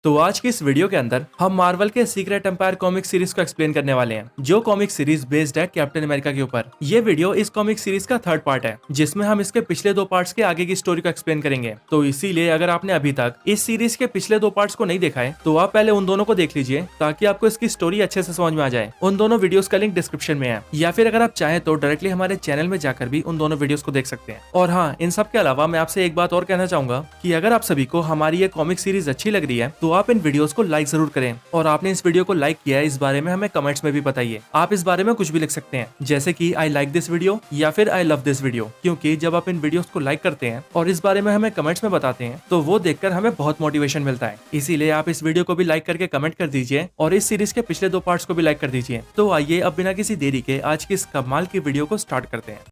तो आज की इस वीडियो के अंदर हम मार्वल के सीक्रेट एम्पायर कॉमिक सीरीज को एक्सप्लेन करने वाले हैं, जो कॉमिक सीरीज बेस्ड है कैप्टन अमेरिका के ऊपर। ये वीडियो इस कॉमिक सीरीज का थर्ड पार्ट है, जिसमें हम इसके पिछले दो पार्ट्स के आगे की स्टोरी को एक्सप्लेन करेंगे। तो इसीलिए अगर आपने अभी तक इस सीरीज के पिछले दो पार्ट्स को नहीं देखा है तो आप पहले उन दोनों को देख लीजिए, ताकि आपको इसकी स्टोरी अच्छे से समझ में आ जाए। उन दोनों वीडियोस का लिंक डिस्क्रिप्शन में है, या फिर अगर आप चाहें तो डायरेक्टली हमारे चैनल में जाकर भी उन दोनों वीडियोस को देख सकते हैं। और हाँ, इन सब के अलावा मैं आपसे एक बात और कहना चाहूंगा कि अगर आप सभी को हमारी ये कॉमिक सीरीज अच्छी लग रही है तो आप इन वीडियोस को लाइक जरूर करें। और आपने इस वीडियो को लाइक किया है इस बारे में हमें कमेंट्स में भी बताइए। आप इस बारे में कुछ भी लिख सकते हैं, जैसे कि आई लाइक दिस वीडियो या फिर आई लव दिस वीडियो, क्योंकि जब आप इन वीडियोस को लाइक करते हैं और इस बारे में हमें कमेंट्स में बताते हैं तो वो देखकर हमें बहुत मोटिवेशन मिलता है। इसीलिए आप इस वीडियो को भी लाइक करके कमेंट कर दीजिए और इस सीरीज के पिछले दो पार्ट्स को भी लाइक कर दीजिए। तो आइए अब बिना किसी देरी के आज की इस कमाल की वीडियो को स्टार्ट करते हैं।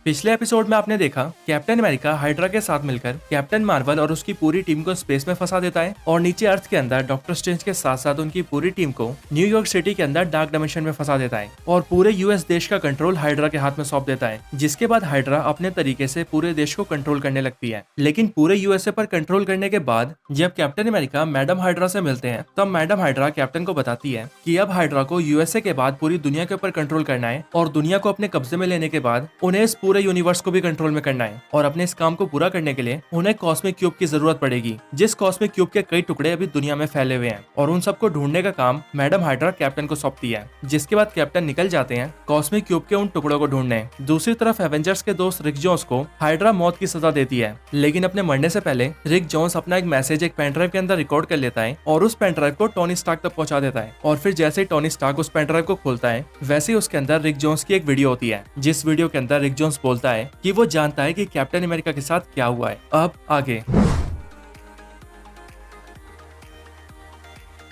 पिछले एपिसोड में आपने देखा कैप्टन अमेरिका हाइड्रा के साथ मिलकर कैप्टन मार्वल और उसकी पूरी टीम को स्पेस में फंसा देता है और नीचे अर्थ के अंदर डॉक्टर स्ट्रेंज के साथ साथ उनकी पूरी टीम को न्यूयॉर्क सिटी के अंदर डार्क डायमेंशन में फंसा देता है और पूरे यूएस देश का कंट्रोल हाइड्रा के हाथ में सौंप देता है। जिसके बाद हाइड्रा अपने तरीके से पूरे देश को कंट्रोल करने लगती है। लेकिन पूरे यूएसए पर कंट्रोल करने के बाद जब कैप्टन अमेरिका मैडम हाइड्रा से मिलते हैं तब मैडम हाइड्रा कैप्टन को बताती है कि अब हाइड्रा को यूएसए के बाद पूरी दुनिया के ऊपर कंट्रोल करना है और दुनिया को अपने कब्जे में लेने के बाद उन्हें इस पूरे यूनिवर्स को भी कंट्रोल में करना है। और अपने इस काम को पूरा करने के लिए उन्हें कॉस्मिक क्यूब की जरूरत पड़ेगी, जिस कॉस्मिक क्यूब के कई टुकड़े अभी दुनिया में फैले हुए हैं और उन सबको ढूंढने का काम मैडम हाइड्रा कैप्टन को सौंपती है। जिसके बाद कैप्टन निकल जाते हैं कॉस्मिक क्यूब के उन टुकड़ों को ढूंढने। दूसरी तरफ एवेंजर्स के दोस्त रिक जोन्स को हाइड्रा मौत की सजा देती है, लेकिन अपने मरने से पहले रिक जोन्स अपना एक मैसेज एक पेन ड्राइव के अंदर रिकॉर्ड कर लेता है और उस पेन ड्राइव को टोनी स्टार्क तक पहुंचा देता है। और फिर जैसे ही टोनी स्टार्क उस पेन ड्राइव को खोलता है वैसे ही उसके अंदर रिक जोन्स की एक वीडियो होती है, जिस वीडियो के अंदर रिक जोन्स बोलता है कि वो जानता है कि कैप्टन अमेरिका के साथ क्या हुआ है। अब आगे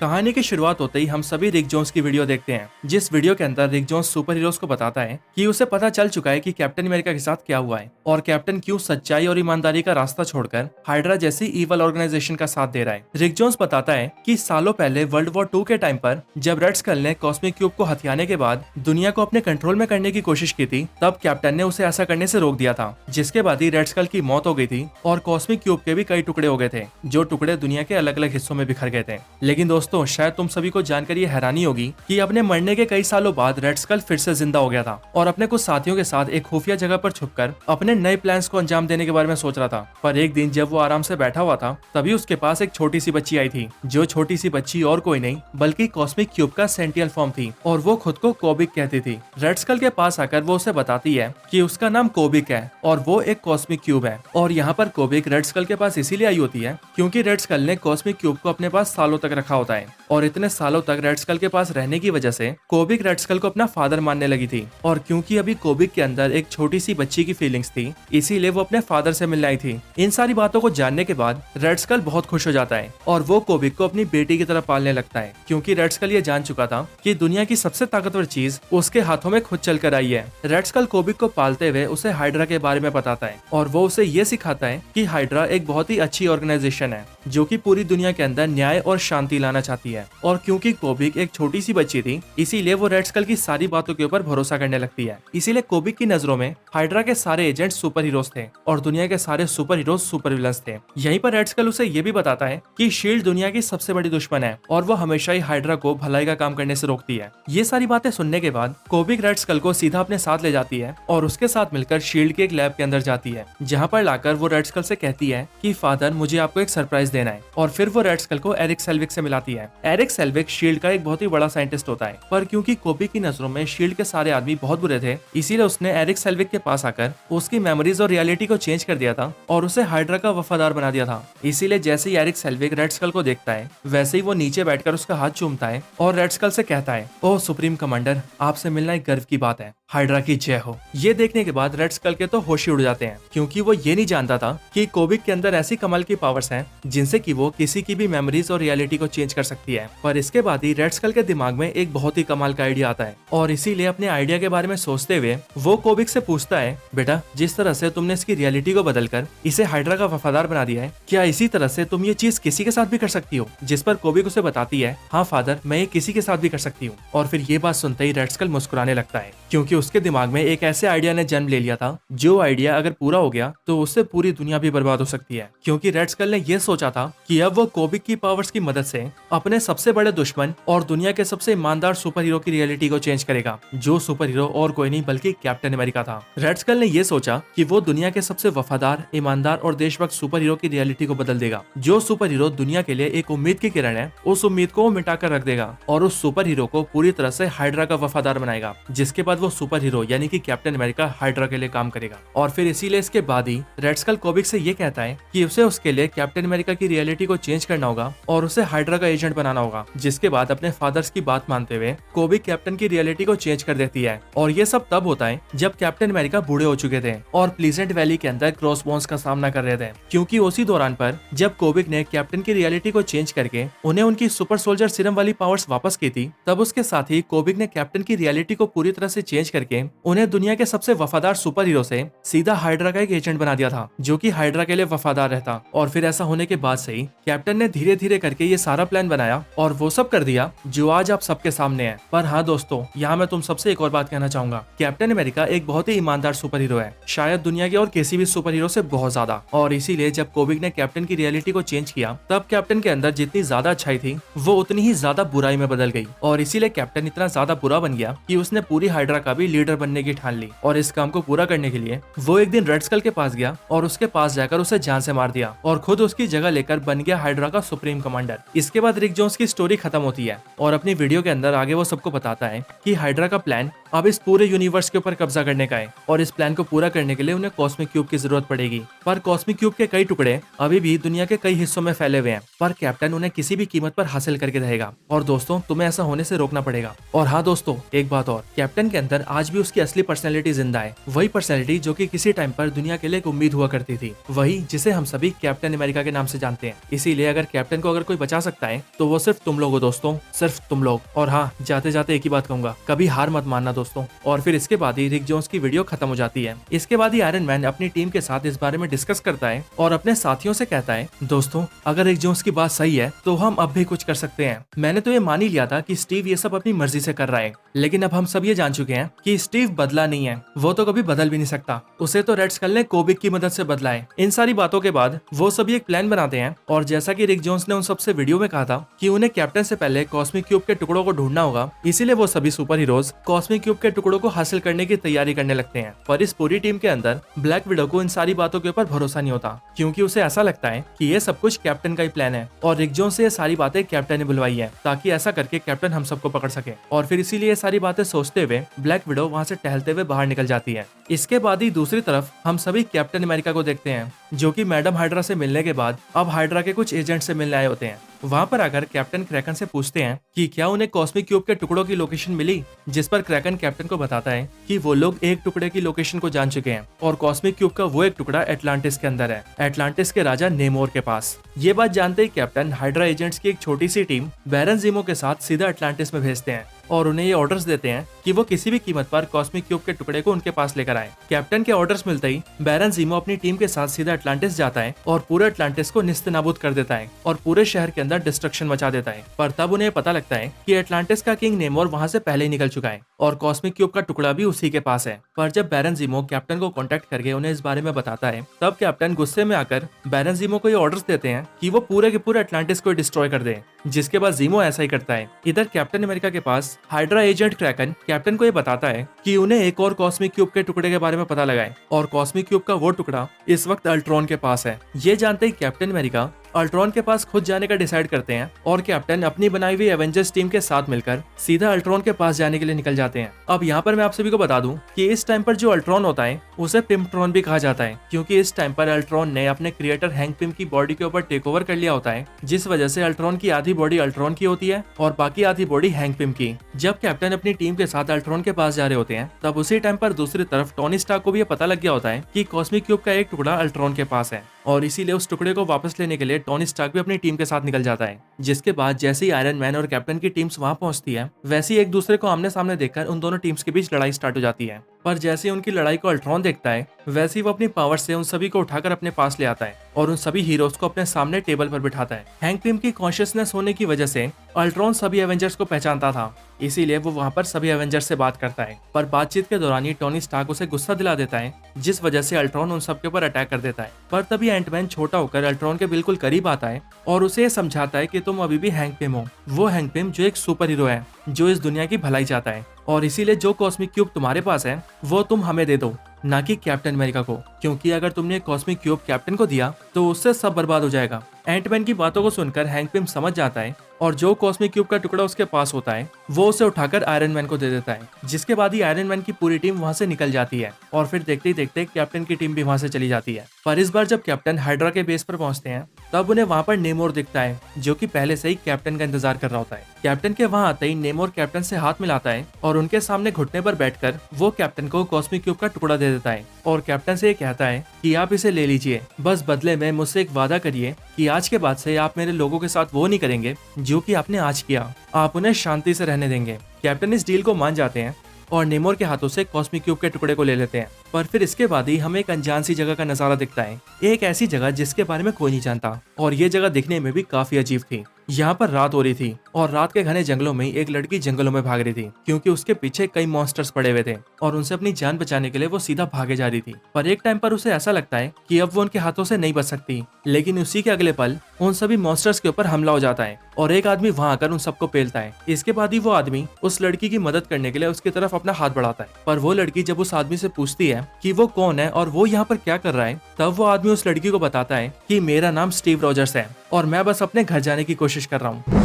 कहानी की शुरुआत होते ही हम सभी रिक जोन्स की वीडियो देखते हैं, जिस वीडियो के अंदर रिक जोन्स सुपर हीरोज को बताता है कि उसे पता चल चुका है कि कैप्टन अमेरिका के साथ क्या हुआ है और कैप्टन क्यों सच्चाई और ईमानदारी का रास्ता छोड़कर हाइड्रा जैसी ईवल ऑर्गेनाइजेशन का साथ दे रहा है। रिक जोन्स बताता है कि सालों पहले वर्ल्ड वॉर 2 के टाइम पर जब रेड स्कल ने कॉस्मिक क्यूब को हथियाने के बाद दुनिया को अपने कंट्रोल में करने की कोशिश की थी, तब कैप्टन ने उसे ऐसा करने से रोक दिया था। जिसके बाद ही रेड स्कल की मौत हो गई थी और कॉस्मिक क्यूब के भी कई टुकड़े हो गए थे, जो टुकड़े दुनिया के अलग अलग हिस्सों में बिखर गए थे। लेकिन दोस्तों, शायद तुम सभी को जानकर ये हैरानी होगी कि अपने मरने के कई सालों बाद रेड स्कल फिर से जिंदा हो गया था और अपने कुछ साथियों के साथ एक खुफिया जगह पर छुपकर अपने नए प्लान्स को अंजाम देने के बारे में सोच रहा था। पर एक दिन जब वो आराम से बैठा हुआ था तभी उसके पास एक छोटी सी बच्ची आई थी, जो छोटी सी बच्ची और कोई नहीं बल्कि कॉस्मिक क्यूब का सेंटियल फॉर्म थी और वो खुद को कोबिक कहती थी। रेड स्कल के पास आकर वो उसे बताती है कि उसका नाम कोबिक है और वो एक कॉस्मिक क्यूब है। और यहाँ पर कोबिक रेड स्कल के पास इसीलिए आई होती है क्योंकि रेड स्कल ने कॉस्मिक क्यूब को अपने पास सालों तक रखा होता है और इतने सालों तक रेड स्कल के पास रहने की वजह से कोबिक रेड स्कल को अपना फादर मानने लगी थी। और क्योंकि अभी कोबिक के अंदर एक छोटी सी बच्ची की फीलिंग्स थी, इसीलिए वो अपने फादर से मिलने आई थी। इन सारी बातों को जानने के बाद रेड स्कल बहुत खुश हो जाता है और वो कोबिक को अपनी बेटी की तरह पालने लगता है, क्योंकि रेड स्कल ये जान चुका था कि दुनिया की सबसे ताकतवर चीज उसके हाथों में खुद चल कर आई है। रेड स्कल कोबिक को पालते हुए उसे हाइड्रा के बारे में बताता है और वो उसे ये सिखाता है कि हाइड्रा एक बहुत ही अच्छी ऑर्गेनाइजेशन है जो कि पूरी दुनिया के अंदर न्याय और शांति लाना चाहती है। और क्योंकि कोबिक एक छोटी सी बच्ची थी, इसीलिए वो रेड स्कल की सारी बातों के ऊपर भरोसा करने लगती है। इसीलिए कोबिक की नजरों में हाइड्रा के सारे एजेंट सुपर हीरोज थे और दुनिया के सारे सुपर हीरोज सुपर विलन्स थे। यहीं पर रेड स्कल उसे ये भी बताता है कि शील्ड दुनिया की सबसे बड़ी दुश्मन है और वो हमेशा ही हाइड्रा को भलाई का काम करने से रोकती है। ये सारी बातें सुनने के बाद कोबिक रेड स्कल को सीधा अपने साथ ले जाती है और उसके साथ मिलकर शील्ड के एक लैब के अंदर जाती है, जहाँ पर लाकर वो रेड स्कल से कहती है कि फादर, मुझे आपको एक सरप्राइज देना है। और फिर वो रेड स्कल को एरिक सेल्विक से मिलाती है। एरिक सेल्विक शील्ड का एक बहुत ही बड़ा साइंटिस्ट होता है, पर क्योंकि कोबिक की नजरों में शील्ड के सारे आदमी बहुत बुरे थे, इसीलिए उसने एरिक सेल्विक के पास आकर उसकी मेमोरीज और रियलिटी को चेंज कर दिया था और उसे हाइड्रा का वफादार बना दिया था। इसीलिए जैसे ही एरिक सेल्विक रेड स्कल को देखता है वैसे ही वो नीचे बैठकर उसका हाथ चूमता है और रेड स्कल से कहता है, ओह सुप्रीम कमांडर, आपसे मिलना एक गर्व की बात है, हाइड्रा की जय हो। ये देखने के बाद रेड स्कल के तो होश ही उड़ जाते हैं, क्योंकि वो ये नहीं जानता था कि कोबिक के अंदर ऐसी कमाल की पावर्स हैं जिनसे कि वो किसी की भी मेमोरीज और रियलिटी को चेंज कर सकती जाती है। पर इसके बाद ही रेड स्कल के दिमाग में एक बहुत ही कमाल का आइडिया आता है और इसीलिए अपने आइडिया के बारे में सोचते हुए वो कोबिक से पूछता है, बेटा जिस तरह से तुमने इसकी रियलिटी को बदलकर इसे हाइड्रा का वफादार बना दिया है, क्या इसी तरह से तुम ये चीज किसी के साथ भी कर सकती हो? जिस पर कोबिक उसे बताती है, हाँ फादर, मैं ये किसी के साथ भी कर सकती हूँ। और फिर ये बात सुनते ही रेड स्कल मुस्कुराने लगता है, क्योंकि उसके दिमाग में एक ऐसे आइडिया ने जन्म ले लिया था जो आइडिया अगर पूरा हो गया तो उससे पूरी दुनिया भी बर्बाद हो सकती है। क्योंकि रेड स्कल ने यह सोचा था कि अब वो कोबिक की पावर्स की मदद से अपने सबसे बड़े दुश्मन और दुनिया के सबसे ईमानदार सुपर हीरो की रियलिटी को चेंज करेगा, जो सुपर हीरो और कोई नहीं बल्कि कैप्टन अमेरिका था। रेड स्कल ने यह सोचा कि वो दुनिया के सबसे वफादार, ईमानदार और देशभक्त सुपर हीरो की रियलिटी को बदल देगा। जो सुपर हीरो दुनिया के लिए एक उम्मीद की किरण है, उस उम्मीद को मिटा कर रख देगा और उस सुपर हीरो को पूरी तरह से हाइड्रा का वफादार बनाएगा, जिसके बाद वो सुपर हीरो यानी कि कैप्टन अमेरिका हाइड्रा के लिए काम करेगा। और फिर इसीलिए इसके बाद ही रेड स्कल कोबिक से ये कहता है कि उसे उसके लिए कैप्टन अमेरिका की रियलिटी को चेंज करना होगा और उसे हाइड्रा का एजेंट बनाना होगा। जिसके बाद अपने फादर्स की बात मानते हुए कोबिक कैप्टन की रियलिटी को चेंज कर देती है। और ये सब तब होता है जब कैप्टन अमेरिका बूढ़े हो चुके थे और प्लीजेंट वैली के अंदर क्रॉसबोन्स का सामना कर रहे थे, क्योंकि उसी दौरान पर जब कोबिक ने कैप्टन की रियलिटी को चेंज करके उन्हें उनकी सुपर सोल्जर सीरम वाली पावर्स वापस की थी, तब उसके साथ ही कोबिक ने कैप्टन की रियलिटी को पूरी तरह से चेंज करके उन्हें दुनिया के सबसे वफादार सुपर हीरो से सीधा हाइड्रा का एक एजेंट बना दिया था, जो कि हाइड्रा के लिए वफादार रहता। और फिर ऐसा होने के बाद से ही कैप्टन ने धीरे धीरे करके ये सारा प्लान बनाया और वो सब कर दिया जो आज आप सबके सामने है। पर हाँ दोस्तों, यहाँ मैं तुम सबसे एक और बात कहना चाहूंगा, कैप्टन अमेरिका एक बहुत ही ईमानदार सुपर हीरो है, शायद दुनिया के और किसी भी सुपर हीरो से बहुत ज्यादा। और इसीलिए जब कोबिक ने कैप्टन की रियलिटी को चेंज किया, तब कैप्टन के अंदर जितनी ज्यादा अच्छाई थी वो उतनी ही ज्यादा बुराई में बदल गई। और इसीलिए कैप्टन इतना ज्यादा बुरा बन गया कि उसने पूरी हाइड्रा का भी लीडर बनने की ठान ली। और इस काम को पूरा करने के लिए वो एक दिन रेड स्कल के पास गया और उसके पास जाकर उसे जान से मार दिया और खुद उसकी जगह लेकर बन गया हाइड्रा का सुप्रीम कमांडर। इसके बाद रिक जोन्स की स्टोरी खत्म होती है और अपनी वीडियो के अंदर आगे वो सबको बताता है कि हाइड्रा का प्लान अब इस पूरे यूनिवर्स के ऊपर कब्जा करने का है और इस प्लान को पूरा करने के लिए उन्हें कॉस्मिक क्यूब की जरूरत पड़ेगी। पर कॉस्मिक क्यूब के कई टुकड़े अभी भी दुनिया के कई हिस्सों में फैले हुए हैं, पर कैप्टन उन्हें किसी भी कीमत पर हासिल करके रहेगा। और दोस्तों, तुम्हें ऐसा होने से रोकना पड़ेगा। और हाँ दोस्तों, एक बात और, कैप्टन के अंदर आज भी उसकी असली पर्सनैलिटी जिंदा है, वही पर्सनैलिटी जो कि किसी टाइम पर दुनिया के लिए एक उम्मीद हुआ करती थी, वही जिसे हम सभी कैप्टन अमेरिका के नाम से जानते हैं। इसीलिए अगर कैप्टन को अगर कोई बचा सकता है तो वो सिर्फ तुम लोग हो दोस्तों, सिर्फ तुम लोग। और हाँ, जाते जाते एक ही बात कहूंगा, कभी हार मत मानना दोस्तों। और फिर इसके बाद ही रिक जोन्स की वीडियो खत्म हो जाती है। इसके बाद ही आयरन मैन अपनी टीम के साथ इस बारे में डिस्कस करता है और अपने साथियों से कहता है, दोस्तों अगर रिक जोन्स की बात सही है तो हम अब भी कुछ कर सकते हैं। मैंने तो ये मान ही लिया था कि स्टीव ये सब अपनी मर्जी से कर रहा है, लेकिन अब हम सब ये जान चुके हैं कि स्टीव बदला नहीं है, वो तो कभी बदल भी नहीं सकता, उसे तो रेड स्कल ने कोबिक की मदद से बदला है। इन सारी बातों के बाद वो सभी एक प्लान बनाते हैं और जैसा कि रिक जोन्स ने उन सबसे वीडियो में कहा था कि उन्हें कैप्टन से पहले कॉस्मिक क्यूब के टुकड़ों को ढूंढना होगा, इसीलिए वो सभी सुपर हीरोज कॉस्मिक क्यूब के टुकड़ों को हासिल करने की तैयारी करने लगते हैं। पर इस पूरी टीम के अंदर ब्लैक विडो को इन सारी बातों के ऊपर भरोसा नहीं होता, क्योंकि उसे ऐसा लगता है कि ये सब कुछ कैप्टन का ही प्लान है और रिक जोन्स से ये सारी बातें कैप्टन ने बुलवाई है ताकि ऐसा करके कैप्टन हम सबको पकड़ सके। और फिर इसीलिए ये सारी बातें सोचते हुए ब्लैक विडो वहाँ से टहलते हुए बाहर निकल जाती है। इसके बाद ही दूसरी तरफ हम सभी कैप्टन अमेरिका को देखते हैं, जो कि मैडम हाइड्रा से मिलने के बाद अब हाइड्रा के कुछ एजेंट से मिलने आए होते हैं। वहाँ पर आकर कैप्टन क्रैकन से पूछते हैं कि क्या उन्हें कॉस्मिक क्यूब के टुकड़ों की लोकेशन मिली, जिस पर क्रैकन कैप्टन को बताता है कि वो लोग एक टुकड़े की लोकेशन को जान चुके हैं और कॉस्मिक क्यूब का वो एक टुकड़ा एटलांटिस के अंदर है, एटलांटिस के राजा नेमोर के पास। ये बात जानते ही कैप्टन हाइड्रा एजेंट्स की एक छोटी सी टीम बैरन जीमो के साथ सीधा एटलांटिस में भेजते हैं और उन्हें ये ऑर्डर्स देते हैं कि वो किसी भी कीमत पर कॉस्मिक क्यूब के टुकड़े को उनके पास लेकर आए। कैप्टन के ऑर्डर्स मिलते ही बैरन जीमो अपनी टीम के साथ सीधा एटलांटिस जाता है और पूरे एटलांटिस को निस्तनाबूद कर देता है और पूरे शहर के अंदर डिस्ट्रक्शन मचा देता है। पर तब उन्हें पता लगता है कि एटलांटिस का किंग नेमोर वहाँ से पहले ही निकल चुका है और कॉस्मिक क्यूब का टुकड़ा भी उसी के पास है। पर जब बैरन जीमो कैप्टन को कॉन्टेक्ट करके उन्हें इस बारे में बताता है, तब कैप्टन गुस्से में आकर बैरन जीमो को ये ऑर्डर्स देते हैं कि वो पूरे के पूरे एटलांटिस को डिस्ट्रॉय कर दे, जिसके बाद जीमो ऐसा ही करता है। इधर कैप्टन अमेरिका के पास हाइड्रा एजेंट क्रैकन कैप्टन को ये बताता है कि उन्हें एक और कॉस्मिक क्यूब के टुकड़े के बारे में पता लगा है और कॉस्मिक क्यूब का वो टुकड़ा इस वक्त अल्ट्रॉन के पास है। ये जानते ही कैप्टन अमेरिका अल्ट्रॉन के पास खुद जाने का डिसाइड करते हैं और कैप्टन अपनी बनाई हुई एवेंजर्स टीम के साथ मिलकर सीधा अल्ट्रॉन के पास जाने के लिए निकल जाते हैं। अब यहाँ पर मैं आप सभी को बता दूं कि इस टाइम पर जो अल्ट्रॉन होता है उसे पिम्पट्रॉन भी कहा जाता है, क्योंकि इस टाइम पर अल्ट्रॉन ने अपने क्रिएटर हैंक पिम की बॉडी के ऊपर टेक ओवर कर लिया होता है, जिस वजह से अल्ट्रॉन की आधी बॉडी अल्ट्रॉन की होती है और बाकी आधी बॉडी हैंक पिम की। जब कैप्टन अपनी टीम के साथ अल्ट्रॉन के पास जा रहे होते हैं, तब उसी टाइम पर दूसरी तरफ टोनी स्टार्क को भी ये पता लग गया होता है कि कॉस्मिक क्यूब का एक टुकड़ा अल्ट्रॉन के पास है और इसीलिए उस टुकड़े को वापस लेने के लिए टोनी स्टार्क भी अपनी टीम के साथ निकल जाता है। जिसके बाद जैसे ही आयरन मैन और कैप्टन की टीम्स वहां पहुंचती है, वैसे ही एक दूसरे को आमने सामने देखकर उन दोनों टीम्स के बीच लड़ाई स्टार्ट हो जाती है। पर जैसे ही उनकी लड़ाई को अल्ट्रॉन देखता है, वैसे ही वो अपनी पावर से उन सभी को उठाकर अपने पास ले आता है और उन सभी हीरोज को अपने सामने टेबल पर बिठाता है। हैंक पिम की कॉन्शियसनेस होने की वजह से अल्ट्रॉन सभी एवेंजर्स को पहचानता था, इसीलिए वो वहां पर सभी एवेंजर्स से बात करता है। पर बातचीत के दौरान ही टोनी स्टार्क उसे गुस्सा दिला देता है, जिस वजह से अल्ट्रॉन उन सबके ऊपर अटैक कर देता है। पर तभी एंटमैन छोटा होकर अल्ट्रॉन के बिल्कुल करीब आता है और उसे समझाता है कि तुम अभी भी हैंक पिम हो, वो हैंक पिम जो एक सुपर हीरो है, जो इस दुनिया की भलाई चाहता है, और इसीलिए जो कॉस्मिक क्यूब तुम्हारे पास है वो तुम हमें दे दो, ना कि कैप्टन अमेरिका को, क्योंकि अगर तुमने कॉस्मिक क्यूब कैप्टन को दिया तो उससे सब बर्बाद हो जाएगा। एंटमैन की बातों को सुनकर हैंक पिम समझ जाता है और जो कॉस्मिक क्यूब का टुकड़ा उसके पास होता है वो उसे उठाकर आयरन मैन को दे देता है। जिसके बाद ही आयरन मैन की पूरी टीम वहां से निकल जाती है और फिर देखते ही देखते कैप्टन की टीम भी वहां से चली जाती है। पर इस बार जब कैप्टन हाइड्रा के बेस पर पहुंचते हैं, तब उन्हें वहां पर नेमोर दिखता है, जो कि पहले से ही कैप्टन का इंतजार कर रहा होता है। कैप्टन के वहां आते ही नेमोर कैप्टन से हाथ मिलाता है और उनके सामने घुटने पर बैठकर वो कैप्टन को कॉस्मिक क्यूब का टुकड़ा दे देता है और कैप्टन से ये कहता है कि आप इसे ले लीजिए, बस बदले में मुझसे एक वादा करिए कि आज के बाद से आप मेरे लोगों के साथ वो नहीं करेंगे जो कि आपने आज किया, आप उन्हें शांति से रहने देंगे। कैप्टन इस डील को मान जाते हैं और नेमोर के हाथों से कॉस्मिक क्यूब के टुकड़े को ले लेते हैं। पर फिर इसके बाद ही हमें एक अनजान सी जगह का नजारा दिखता है, एक ऐसी जगह जिसके बारे में कोई नहीं जानता, और ये जगह दिखने में भी काफी अजीब थी। यहाँ पर रात हो रही थी और रात के घने जंगलों में एक लड़की जंगलों में भाग रही थी, क्योंकि उसके पीछे कई मॉन्स्टर्स पड़े हुए थे और उनसे अपनी जान बचाने के लिए वो सीधा भागे जा रही थी। पर एक टाइम पर उसे ऐसा लगता है कि अब वो उनके हाथों से नहीं बच सकती, लेकिन उसी के अगले पल उन सभी मॉन्स्टर्स के ऊपर हमला हो जाता है और एक आदमी वहां आकर उन सबको पेलता है। इसके बाद ही वो आदमी उस लड़की की मदद करने के लिए उसकी तरफ अपना हाथ बढ़ाता है। पर वो लड़की जब उस आदमी से पूछती है कि वो कौन है और वो यहाँ पर क्या कर रहा है, तब वो आदमी उस लड़की को बताता है कि मेरा नाम स्टीव रॉजर्स है और मैं बस अपने घर जाने की कोशिश कर रहा हूँ।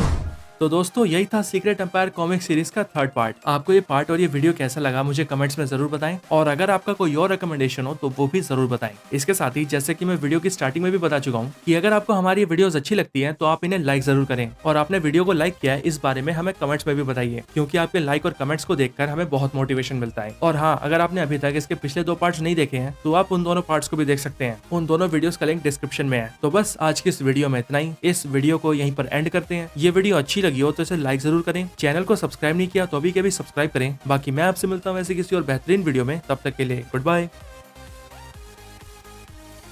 तो दोस्तों यही था सीक्रेट एम्पायर कॉमिक सीरीज का थर्ड पार्ट। आपको ये पार्ट और ये वीडियो कैसा लगा मुझे कमेंट्स में जरूर बताएं, और अगर आपका कोई और रिकमेंडेशन हो तो वो भी जरूर बताएं। इसके साथ ही जैसे कि मैं वीडियो की स्टार्टिंग में भी बता चुका हूँ कि अगर आपको हमारी वीडियोस अच्छी लगती है तो आप इन्हें लाइक जरूर करें, और आपने वीडियो को लाइक किया है इस बारे में हमें कमेंट्स में भी बताइए, क्योंकि आपके लाइक और कमेंट्स को देखकर हमें बहुत मोटिवेशन मिलता है। और हाँ, अगर आपने अभी तक इसके पिछले 2 पार्ट्स नहीं देखे हैं तो आप उन दोनों पार्ट्स को भी देख सकते हैं, उन दोनों वीडियोस का लिंक डिस्क्रिप्शन में है। तो बस आज की इस वीडियो में इतना ही, इस वीडियो को यहीं पर एंड करते हैं। ये वीडियो अच्छी लगी हो तो इसे लाइक जरूर करें, चैनल को सब्सक्राइब नहीं किया तो अभी के भी सब्सक्राइब करें। बाकी मैं आपसे मिलता हूँ ऐसे किसी और बेहतरीन वीडियो में, तब तक के लिए गुड बाय।